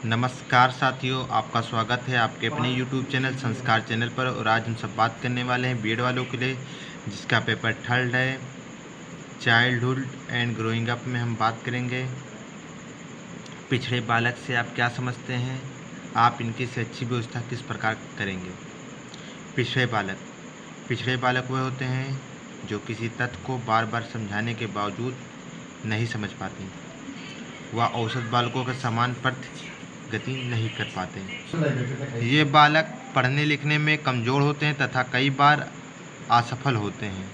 नमस्कार साथियों, आपका स्वागत है आपके अपने YouTube चैनल संस्कार चैनल पर। और आज हम सब बात करने वाले हैं बीएड वालों के लिए, जिसका पेपर थर्ड है। चाइल्डहुड एंड ग्रोइंग अप में हम बात करेंगे पिछड़े बालक से आप क्या समझते हैं, आप इनकी शैक्षिक व्यवस्था किस प्रकार करेंगे। पिछड़े बालक वह होते हैं जो किसी तथ्य को बार बार समझाने के बावजूद नहीं समझ पाते। वह औसत बालकों के समान प्रगति नहीं कर पाते। ये बालक पढ़ने लिखने में कमज़ोर होते हैं तथा कई बार असफल होते हैं,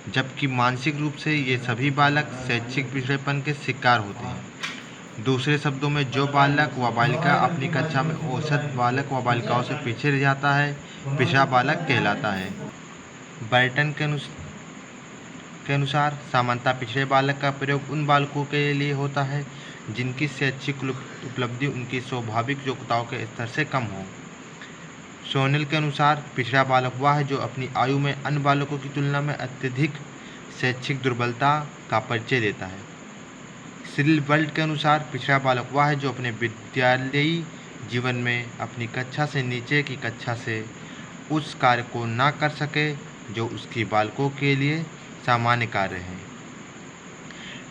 जबकि मानसिक रूप से ये सभी बालक शैक्षिक पिछड़ेपन के शिकार होते हैं। दूसरे शब्दों में, जो बालक व बालिका अपनी कक्षा में औसत बालक व बालिकाओं से पीछे रह जाता है, पिछड़ा बालक कहलाता है। बर्टन के अनुसार सामान्यतः पिछड़े बालक का प्रयोग उन बालकों के लिए होता है जिनकी शैक्षिक उपलब्धि उनकी स्वाभाविक योग्यताओं के स्तर से कम हो। सोनेल के अनुसार पिछड़ा बालक वह है जो अपनी आयु में अन्य बालकों की तुलना में अत्यधिक शैक्षिक दुर्बलता का परिचय देता है। सिरिल वर्ल्ड के अनुसार पिछड़ा बालक वह है जो अपने विद्यालयी जीवन में अपनी कक्षा से नीचे की कक्षा से उस कार्य को ना कर सके जो उसकी बालकों के लिए सामान्य कार्य है।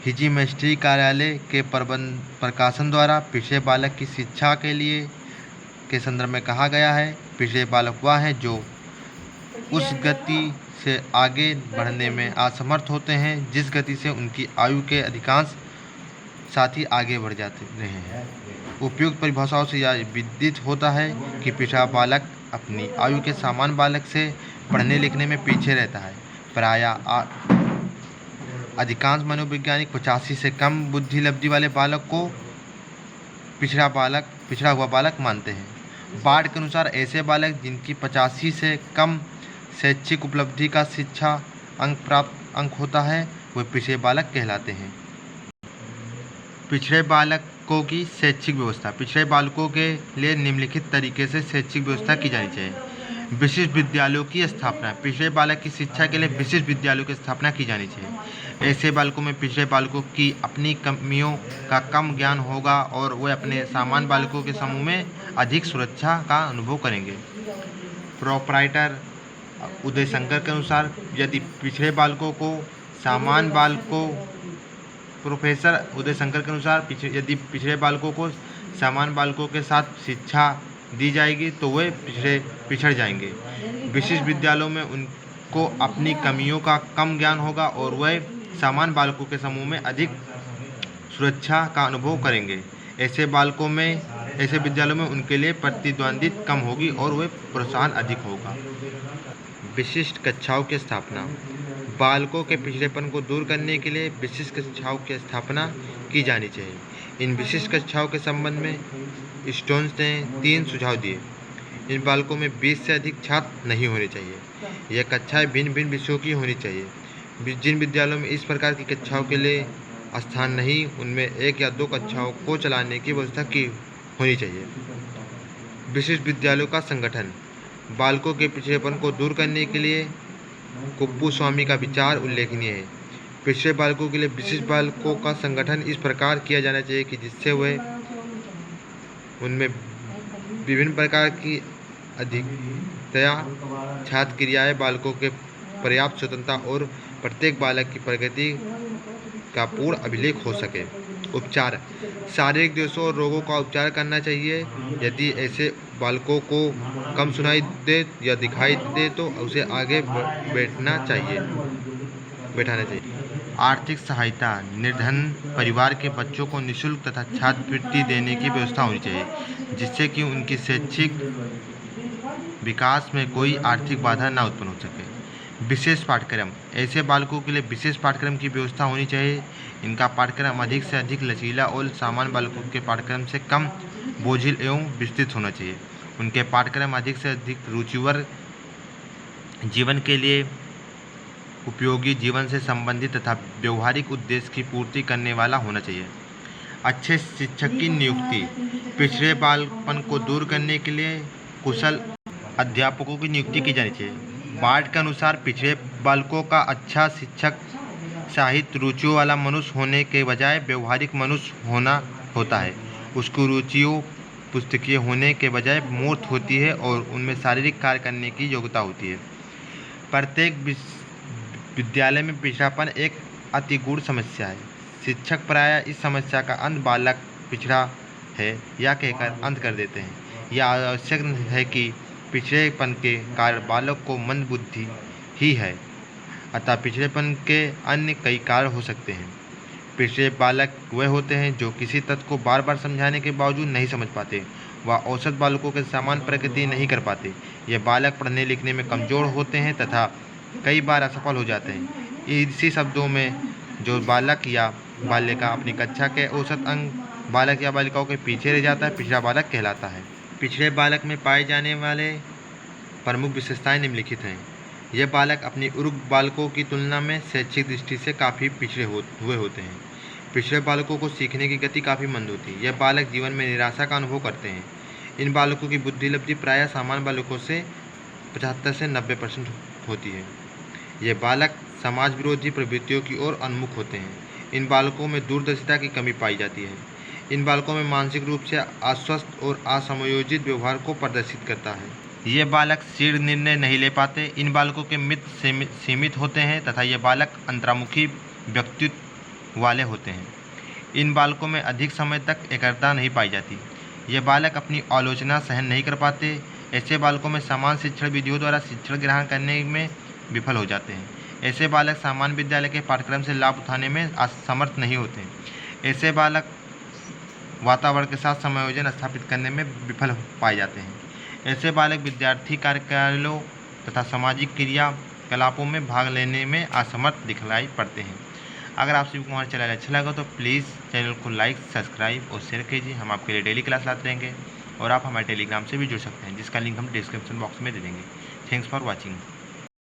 हिजी मैस्ट्री कार्यालय के प्रकाशन द्वारा पिछड़े बालक की शिक्षा के लिए के संदर्भ में कहा गया है, पिछड़े बालक वह हैं जो उस गति से आगे बढ़ने में असमर्थ होते हैं जिस गति से उनकी आयु के अधिकांश साथी आगे बढ़ जाते रहे हैं। उपयुक्त परिभाषाओं से यह विदित होता है कि पिछड़ा बालक अपनी आयु के समान बालक से पढ़ने लिखने में पीछे रहता है। प्रायः अधिकांश मनोवैज्ञानिक 85 से कम बुद्धि लब्धि वाले बालक को पिछड़ा हुआ बालक मानते हैं। बार्ड के अनुसार ऐसे बालक जिनकी 85 से कम शैक्षिक उपलब्धि का शिक्षा अंक होता है, वे पिछड़े बालक कहलाते हैं। पिछड़े बालकों की शैक्षिक व्यवस्था। पिछड़े बालकों के लिए निम्नलिखित तरीके से शैक्षिक व्यवस्था की जानी चाहिए। विशिष्ट विद्यालयों की स्थापना। पिछड़े बालक की शिक्षा के लिए विशिष्ट विद्यालयों की स्थापना की जानी चाहिए। ऐसे बालकों में पिछड़े बालकों की अपनी कमियों का कम ज्ञान होगा और वे अपने सामान्य बालकों के समूह में अधिक सुरक्षा का अनुभव करेंगे। प्रोप्राइटर उदय शंकर के अनुसार, यदि पिछड़े बालकों को सामान्य बालकों प्रोफेसर उदय शंकर के अनुसार यदि पिछड़े बालकों को सामान्य बालकों के साथ शिक्षा दी जाएगी तो वे पिछड़ जाएंगे। विशिष्ट विद्यालयों में उनको अपनी कमियों का कम ज्ञान होगा और वे सामान्य बालकों के समूह में अधिक सुरक्षा का अनुभव करेंगे। ऐसे विद्यालयों में उनके लिए प्रतिद्वंद्विता कम होगी और वे प्रोत्साहन अधिक होगा। विशिष्ट कक्षाओं की स्थापना। बालकों के पिछड़ेपन को दूर करने के लिए विशिष्ट कक्षाओं की स्थापना की जानी चाहिए। इन विशिष्ट कक्षाओं के संबंध में स्टोन्स ने 3 सुझाव दिए। इन बालकों में 20 से अधिक छात्र नहीं होने चाहिए। यह कक्षाएं भिन्न भिन्न विषयों की होनी चाहिए। जिन विद्यालयों में इस प्रकार की कक्षाओं के लिए स्थान नहीं, उनमें 1 या 2 कक्षाओं को चलाने की व्यवस्था की होनी चाहिए। विशिष्ट विद्यालयों का संगठन। बालकों के पिछड़ेपन को दूर करने के लिए कुप्पूस्वामी का विचार उल्लेखनीय है। पिछड़े बालकों के लिए विशिष्ट बालकों का संगठन इस प्रकार किया जाना चाहिए कि जिससे वे उनमें विभिन्न प्रकार की अधिकतया छात्र क्रियाएं बालकों के पर्याप्त स्वतंत्रता और प्रत्येक बालक की प्रगति का पूर्ण अभिलेख हो सके। उपचार। शारीरिक दोषों और रोगों का उपचार करना चाहिए। यदि ऐसे बालकों को कम सुनाई दे या दिखाई दे तो उसे आगे बैठाना चाहिए। आर्थिक सहायता। निर्धन परिवार के बच्चों को निःशुल्क तथा छात्रवृत्ति देने की व्यवस्था होनी चाहिए, जिससे कि उनकी शैक्षिक विकास में कोई आर्थिक बाधा न उत्पन्न हो सके। विशेष पाठ्यक्रम। ऐसे बालकों के लिए विशेष पाठ्यक्रम की व्यवस्था होनी चाहिए। इनका पाठ्यक्रम अधिक से अधिक लचीला और सामान्य बालकों के पाठ्यक्रम से कम बोझिल एवं विस्तृत होना चाहिए। उनके पाठ्यक्रम अधिक से अधिक रुचिवर जीवन के लिए उपयोगी, जीवन से संबंधित तथा व्यवहारिक उद्देश्य की पूर्ति करने वाला होना चाहिए। अच्छे शिक्षक की नियुक्ति। पिछड़े बालपन को दूर करने के लिए कुशल अध्यापकों की नियुक्ति की जानी चाहिए। बार्ट के अनुसार पिछड़े बालकों का अच्छा शिक्षक साहित्य रुचियों वाला मनुष्य होने के बजाय व्यवहारिक मनुष्य होना होता है। उसकी रुचियों पुस्तकीय होने के बजाय मूर्त होती है और उनमें शारीरिक कार्य करने की योग्यता होती है। प्रत्येक विद्यालय में पिछड़ापन एक अति गूढ़ समस्या है। शिक्षक प्रायः इस समस्या का अंत बालक पिछड़ा है या कहकर अंत कर देते हैं। यह आवश्यक है कि पिछड़ेपन के कारण बालक को मंदबुद्धि ही है, अतः पिछड़ेपन के अन्य कई कारण हो सकते हैं। पिछड़े बालक वह होते हैं जो किसी तत्व को बार बार समझाने के बावजूद नहीं समझ पाते। वह औसत बालकों के समान प्रगति नहीं कर पाते। ये बालक पढ़ने लिखने में कमज़ोर होते हैं तथा कई बार असफल हो जाते हैं। इसी शब्दों में जो बालक या बालिका अपनी कक्षा के औसत अंक बालक या बालिकाओं के पीछे रह जाता है, पिछड़ा बालक कहलाता है। पिछड़े बालक में पाए जाने वाले प्रमुख विशेषताएं निम्नलिखित हैं। यह बालक अपनी उर्ग बालकों की तुलना में शैक्षिक दृष्टि से काफ़ी पिछड़े हुए होते हैं। पिछड़े बालकों को सीखने की गति काफ़ी मंद होती है। यह बालक जीवन में निराशा का अनुभव करते हैं। इन बालकों की बुद्धिलब्धि प्रायः सामान्य बालकों से 75 से 90% होती है। ये बालक समाज विरोधी प्रवृत्तियों की ओर उन्मुख होते हैं। इन बालकों में दूरदर्शिता की कमी पाई जाती है। इन बालकों में मानसिक रूप से अस्वस्थ और असमयोजित व्यवहार को प्रदर्शित करता है। ये बालक शीघ्र निर्णय नहीं ले पाते। इन बालकों के मित्र सीमित होते हैं तथा ये बालक अंतर्मुखी व्यक्तित्व वाले होते हैं। इन बालकों में अधिक समय तक एकाग्रता नहीं पाई जाती। ये बालक अपनी आलोचना सहन नहीं कर पाते। ऐसे बालकों में समान शिक्षण विधियों द्वारा शिक्षण ग्रहण करने में विफल हो जाते हैं। ऐसे बालक सामान्य विद्यालय के पाठ्यक्रम से लाभ उठाने में असमर्थ नहीं होते। ऐसे बालक वातावरण के साथ समायोजन स्थापित करने में विफल पाए जाते हैं। ऐसे बालक विद्यार्थी कार्यक्रमों तथा सामाजिक क्रियाकलापों में भाग लेने में असमर्थ दिखलाई पड़ते हैं। अगर आप सभी को हमारा चैनल अच्छा लगा तो प्लीज़ चैनल को लाइक, सब्सक्राइब और शेयर कीजिए। हम आपके लिए डेली क्लास लाते रहेंगे और आप हमारे टेलीग्राम से भी जुड़ सकते हैं, जिसका लिंक हम डिस्क्रिप्शन बॉक्स में दे देंगे। Thanks for watching.